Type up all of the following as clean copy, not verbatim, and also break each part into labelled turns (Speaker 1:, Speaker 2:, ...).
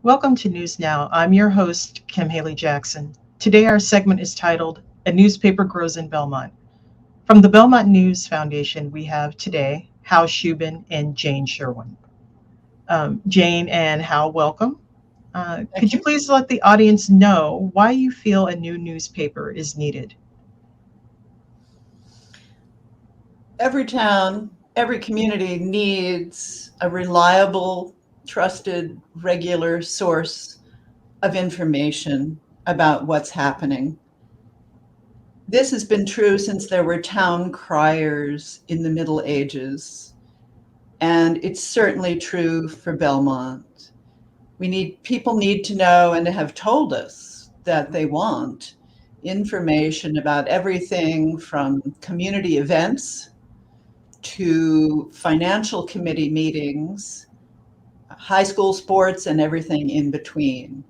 Speaker 1: Welcome to News Now. I'm your host, Kim Haley Jackson. Today, our segment is titled A Newspaper Grows in Belmont. From the Belmont News Foundation, we have today Hal Shubin and Jane Sherwin. Jane and Hal, welcome. Could you please let the audience know why you feel a new newspaper is needed?
Speaker 2: Every town, every community needs a reliable, trusted, regular source of information about what's happening. This has been true since there were town criers in the Middle Ages, and it's certainly true for Belmont. People need to know and have told us that they want information about everything from community events to financial committee meetings, high school sports, and everything in between.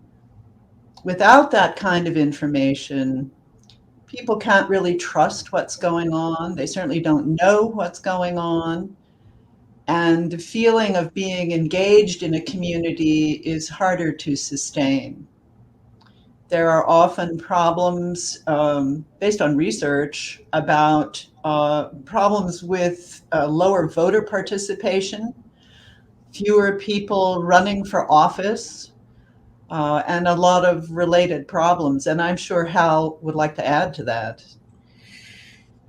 Speaker 2: Without that kind of information, people can't really trust what's going on. They certainly don't know what's going on. And the feeling of being engaged in a community is harder to sustain. There are often problems based on research about problems with lower voter participation, fewer people running for office, and a lot of related problems. And I'm sure Hal would like to add to that.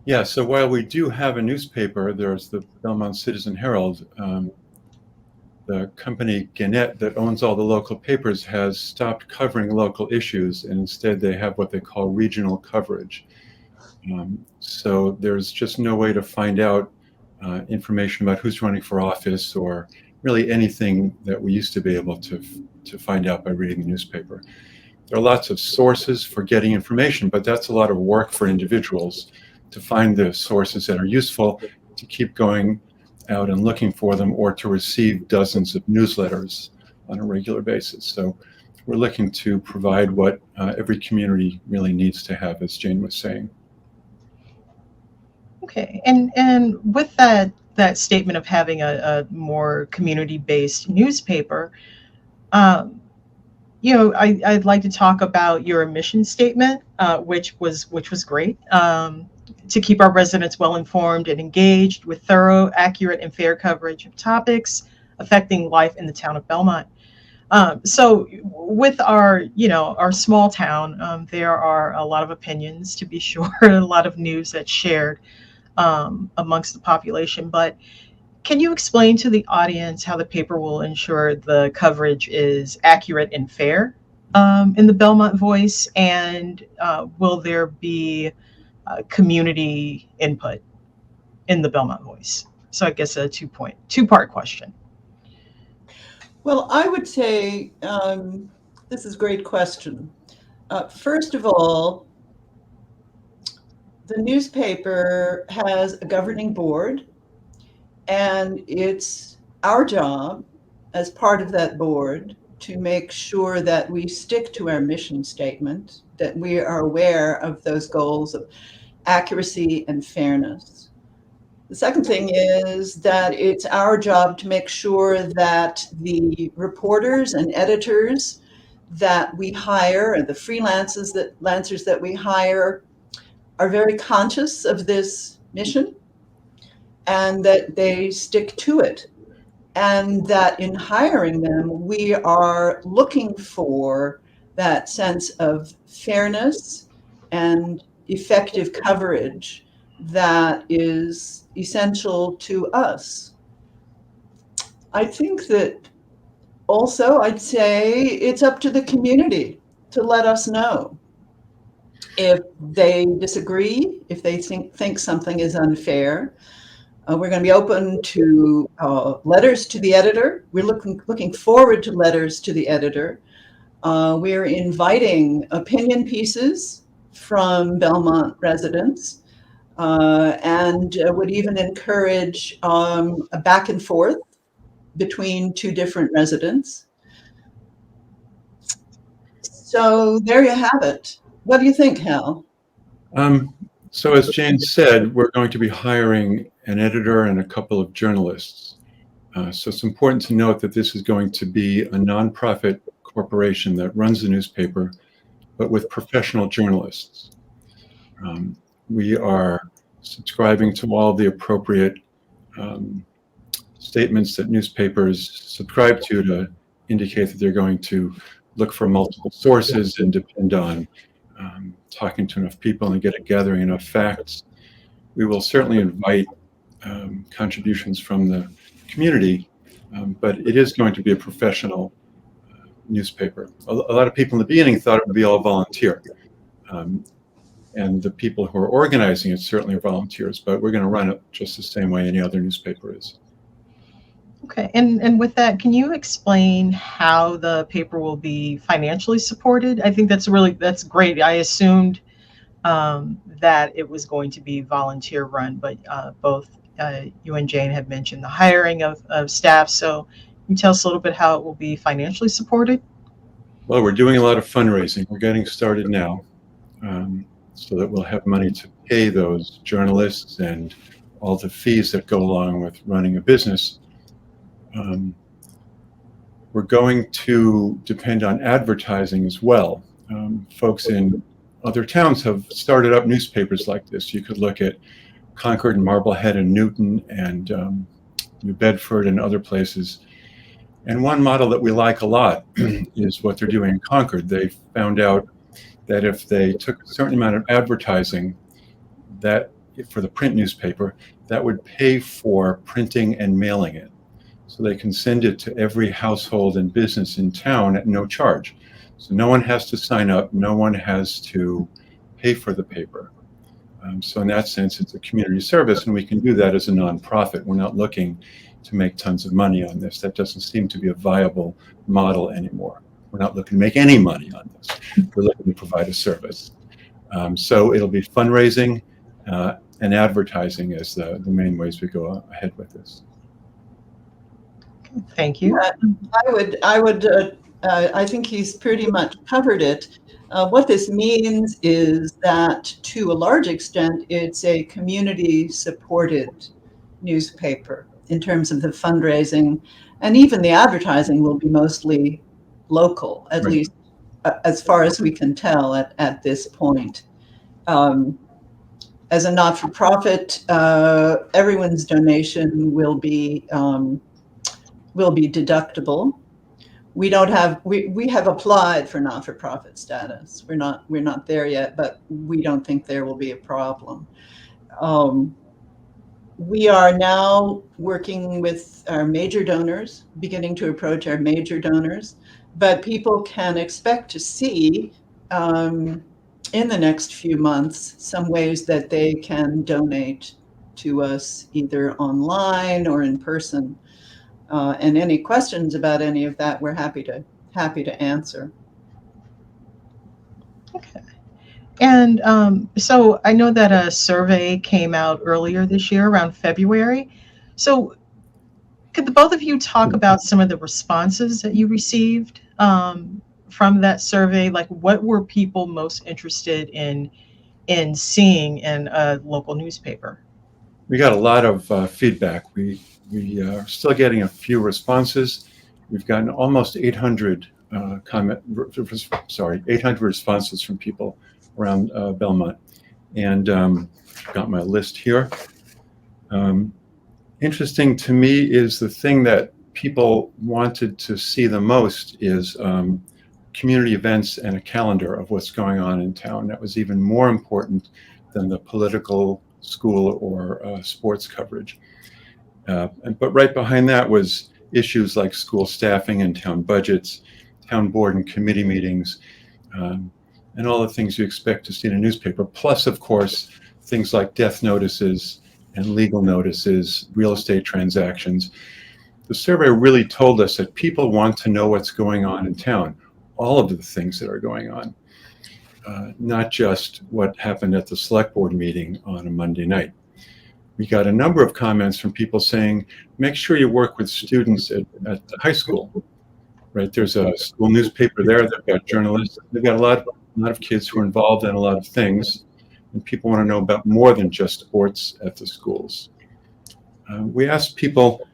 Speaker 3: Yeah, so while we do have a newspaper, there's the Belmont Citizen Herald. The company Gannett that owns all the local papers has stopped covering local issues, and instead they have what they call regional coverage. So there's just no way to find out information about who's running for office or really anything that we used to be able to find out by reading the newspaper. There are lots of sources for getting information, but that's a lot of work for individuals to find the sources that are useful, to keep going out and looking for them, or to receive dozens of newsletters on a regular basis. So we're looking to provide what every community really needs to have, as Jane was saying.
Speaker 1: Okay, and with that statement of having a more community-based newspaper, I'd like to talk about your mission statement, which was great. To keep our residents well informed and engaged with thorough, accurate, and fair coverage of topics affecting life in the town of Belmont. So with our small town, there are a lot of opinions, to be sure, a lot of news that's shared amongst the population. But can you explain to the audience how the paper will ensure the coverage is accurate and fair in the Belmont Voice, and will there be community input in the Belmont Voice? So I guess a two-part question.
Speaker 2: Well, I would say this is a great question. First of all, the newspaper has a governing board, and it's our job as part of that board to make sure that we stick to our mission statement, that we are aware of those goals of accuracy and fairness. The second thing is that it's our job to make sure that the reporters and editors that we hire and the freelancers that we hire are very conscious of this mission, and that they stick to it. And that in hiring them, we are looking for that sense of fairness and effective coverage that is essential to us. I think that also I'd say it's up to the community to let us know if they disagree, if they think something is unfair. We're going to be open to letters to the editor. We're looking forward to letters to the editor. We're inviting opinion pieces from Belmont residents, and would even encourage a back and forth between two different residents. So there you have it. What do you think, Hal?
Speaker 3: So as Jane said, we're going to be hiring an editor and a couple of journalists. So it's important to note that this is going to be a nonprofit corporation that runs the newspaper, but with professional journalists. We are subscribing to all the appropriate statements that newspapers subscribe to indicate that they're going to look for multiple sources and depend on talking to enough people and gathering enough facts. We will certainly invite contributions from the community, but it is going to be a professional newspaper. A lot of people in the beginning thought it would be all volunteer. And the people who are organizing it certainly are volunteers, but we're going to run it just the same way any other newspaper is.
Speaker 1: Okay, and with that, can you explain how the paper will be financially supported? I think that's great. I assumed that it was going to be volunteer run, but both you and Jane have mentioned the hiring of staff. So can you tell us a little bit how it will be financially supported?
Speaker 3: Well, we're doing a lot of fundraising. We're getting started now, so that we'll have money to pay those journalists and all the fees that go along with running a business. We're going to depend on advertising as well. Folks in other towns have started up newspapers like this. You could look at Concord and Marblehead and Newton and New Bedford and other places. And one model that we like a lot is what they're doing in Concord. They found out that if they took a certain amount of advertising that for the print newspaper, that would pay for printing and mailing it. So they can send it to every household and business in town at no charge. So no one has to sign up, no one has to pay for the paper. So in that sense, it's a community service, and we can do that as a nonprofit. We're not looking to make tons of money on this. That doesn't seem to be a viable model anymore. We're not looking to make any money on this. We're looking to provide a service. So it'll be fundraising and advertising as the main ways we go ahead with this.
Speaker 1: Thank you.
Speaker 2: I think he's pretty much covered it. What this means is that to a large extent, it's a community-supported newspaper in terms of the fundraising, and even the advertising will be mostly local, at
Speaker 3: Right.
Speaker 2: least as far as we can tell at this point. As a not-for-profit, everyone's donation will be deductible. We have applied for not-for-profit status. We're not there yet, but we don't think there will be a problem. We are now working with our major donors, beginning to approach our major donors, but people can expect to see in the next few months some ways that they can donate to us either online or in person. And any questions about any of that, we're happy to answer.
Speaker 1: Okay. And so I know that a survey came out earlier this year around February. So could the both of you talk about some of the responses that you received from that survey? Like, what were people most interested in seeing in a local newspaper?
Speaker 3: We got a lot of feedback. We are still getting a few responses. We've gotten almost 800 800 responses from people around Belmont, and got my list here. Interesting to me is the thing that people wanted to see the most is community events and a calendar of what's going on in town. That was even more important than the political, school, or sports coverage. But right behind that was issues like school staffing and town budgets, town board and committee meetings, and all the things you expect to see in a newspaper. Plus, of course, things like death notices and legal notices, real estate transactions. The survey really told us that people want to know what's going on in town, all of the things that are going on, not just what happened at the select board meeting on a Monday night. We got a number of comments from people saying, make sure you work with students at the high school, right? There's a school newspaper there. They've got journalists. They've got a lot of kids who are involved in a lot of things, and people want to know about more than just sports at the schools. We asked people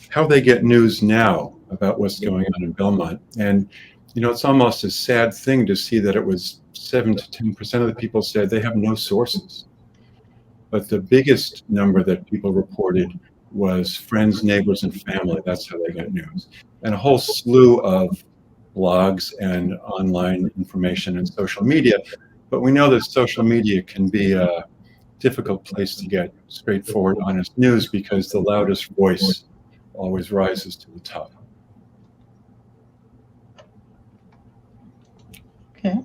Speaker 3: how they get news now about what's going on in Belmont, and it's almost a sad thing to see that it was 7 to 10% of the people said they have no sources. But the biggest number that people reported was friends, neighbors, and family. That's how they got news. And a whole slew of blogs and online information and social media. But we know that social media can be a difficult place to get straightforward, honest news because the loudest voice always rises to the top.
Speaker 1: Okay.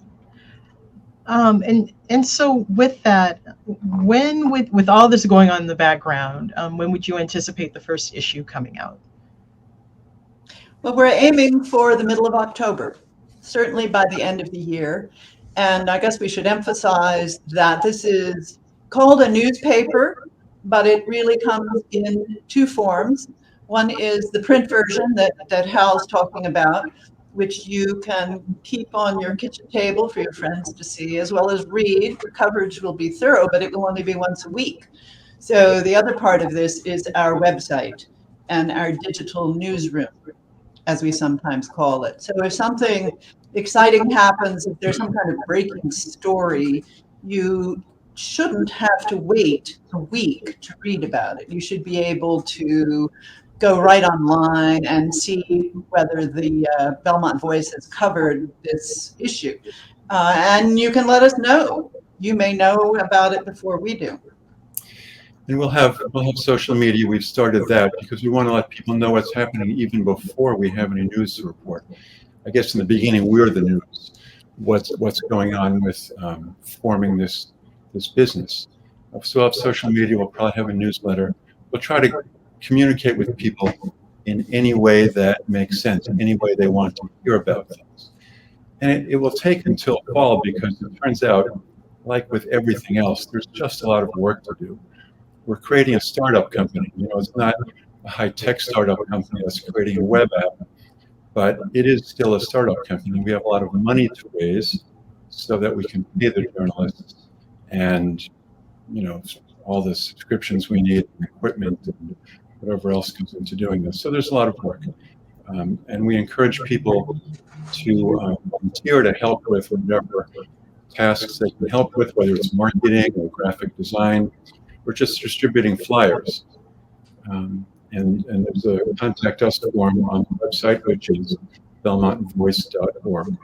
Speaker 1: And so with that, when with all this going on in the background, when would you anticipate the first issue coming out?
Speaker 2: Well, we're aiming for the middle of October, certainly by the end of the year. And I guess we should emphasize that this is called a newspaper, but it really comes in two forms. One is the print version that Hal's talking about, which you can keep on your kitchen table for your friends to see, as well as read. The coverage will be thorough, but it will only be once a week. So the other part of this is our website and our digital newsroom, as we sometimes call it. So if something exciting happens, if there's some kind of breaking story, you shouldn't have to wait a week to read about it. You should be able to go right online and see whether the Belmont Voice has covered this issue. And you can let us know. You may know about it before we do.
Speaker 3: And we'll have social media. We've started that because we want to let people know what's happening even before we have any news to report. I guess in the beginning we're the news. What's going on with forming this business? So we'll have social media. We'll probably have a newsletter. We'll try to communicate with people in any way that makes sense, in any way they want to hear about things. And it will take until fall because it turns out, like with everything else, there's just a lot of work to do. We're creating a startup company. It's not a high-tech startup company that's creating a web app, but it is still a startup company. We have a lot of money to raise so that we can pay the journalists and, all the subscriptions we need, and equipment, and whatever else goes into doing this. So there's a lot of work. And we encourage people to volunteer to help with whatever tasks they can help with, whether it's marketing or graphic design, or just distributing flyers. And there's a contact us form on the website, which is belmontvoice.org.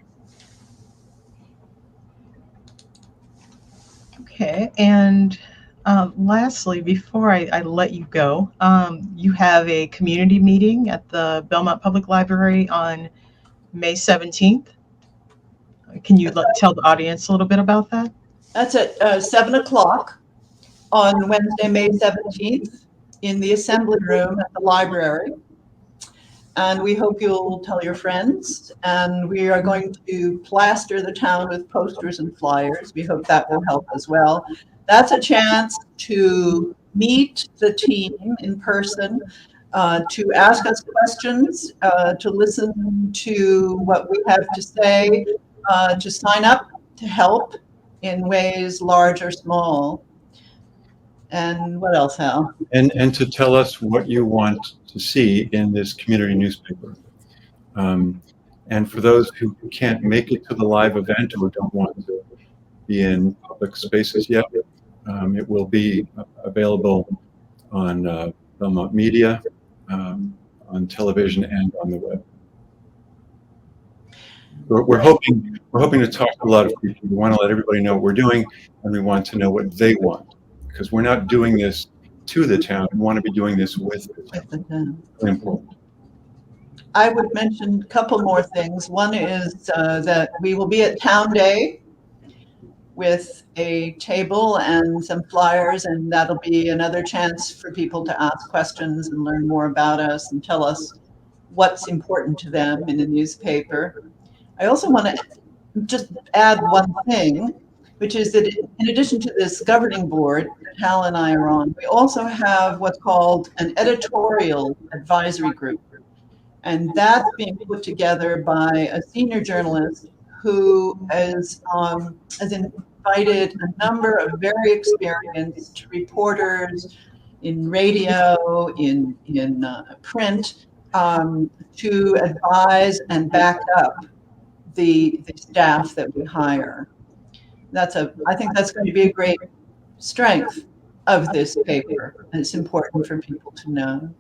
Speaker 1: Okay, and lastly, before I let you go, you have a community meeting at the Belmont Public Library on May 17th. Can you tell the audience a little bit about that?
Speaker 2: That's at 7 o'clock on Wednesday, May 17th, in the assembly room at the library. And we hope you'll tell your friends. And we are going to plaster the town with posters and flyers. We hope that will help as well. That's a chance to meet the team in person, to ask us questions, to listen to what we have to say, to sign up to help in ways large or small. And what else, Hal?
Speaker 3: And to tell us what you want to see in this community newspaper. And for those who can't make it to the live event or don't want to be in public spaces yet, it will be available on Belmont Media, on television, and on the web. We're hoping to talk to a lot of people. We want to let everybody know what we're doing, and we want to know what they want, because we're not doing this to the town. We want to be doing this with the town. Very important.
Speaker 2: I would mention a couple more things. One is that we will be at Town Day with a table and some flyers, and that'll be another chance for people to ask questions and learn more about us and tell us what's important to them in the newspaper. I also want to just add one thing, which is that in addition to this governing board that Hal and I are on, we also have what's called an editorial advisory group. And that's being put together by a senior journalist who has invited a number of very experienced reporters in radio, in print, to advise and back up the staff that we hire. I think that's going to be a great strength of this paper, and it's important for people to know.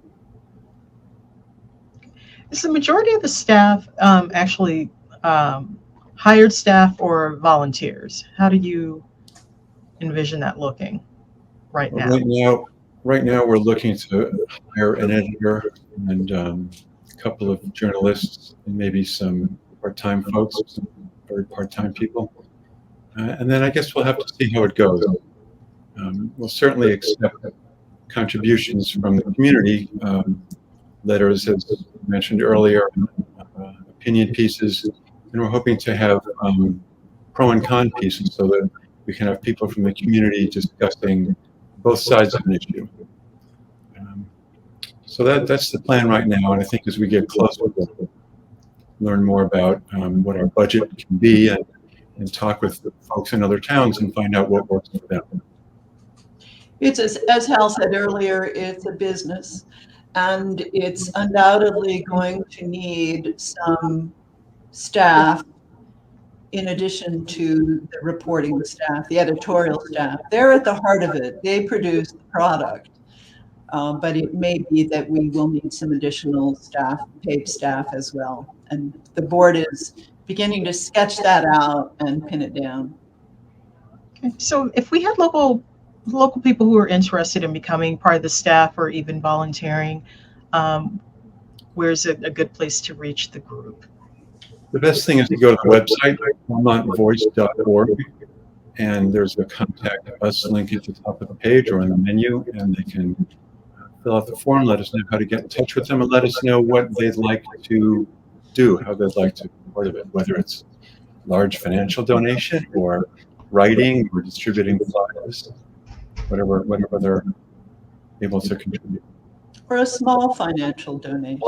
Speaker 1: Is the majority of the staff actually hired staff or volunteers? How do you envision that looking right now?
Speaker 3: Right now, we're looking to hire an editor and a couple of journalists and maybe some part-time folks, some very part-time people. And then I guess we'll have to see how it goes. We'll certainly accept contributions from the community, letters, as mentioned earlier, opinion pieces, and we're hoping to have pro and con pieces so that we can have people from the community discussing both sides of an issue. So that's the plan right now, and I think as we get closer, we'll learn more about what our budget can be and talk with folks in other towns and find out what works for them.
Speaker 2: It's as Hal said earlier, it's a business, and it's undoubtedly going to need some staff in addition to the reporting staff, the editorial staff. They're at the heart of it. They produce the product. But it may be that we will need some additional staff, paid staff as well. And the board is beginning to sketch that out and pin it down.
Speaker 1: Okay. So if we had local people who are interested in becoming part of the staff or even volunteering, where's a good place to reach the group?
Speaker 3: The best thing is to go to the website, belmontvoice.org, and there's a contact us link at the top of the page or in the menu, and they can fill out the form, let us know how to get in touch with them, and let us know what they'd like to do, how they'd like to be part of it, whether it's large financial donation or writing or distributing flyers, whatever they're able to contribute.
Speaker 2: Or a small financial donation.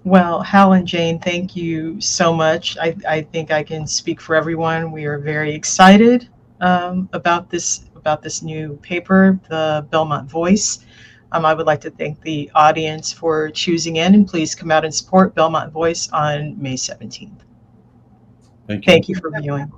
Speaker 1: Well, Hal and Jane, thank you so much. I think I can speak for everyone. We are very excited about this new paper, the Belmont Voice. I would like to thank the audience for choosing in, and please come out and support Belmont Voice on May 17th.
Speaker 3: Thank you.
Speaker 1: Thank you for viewing.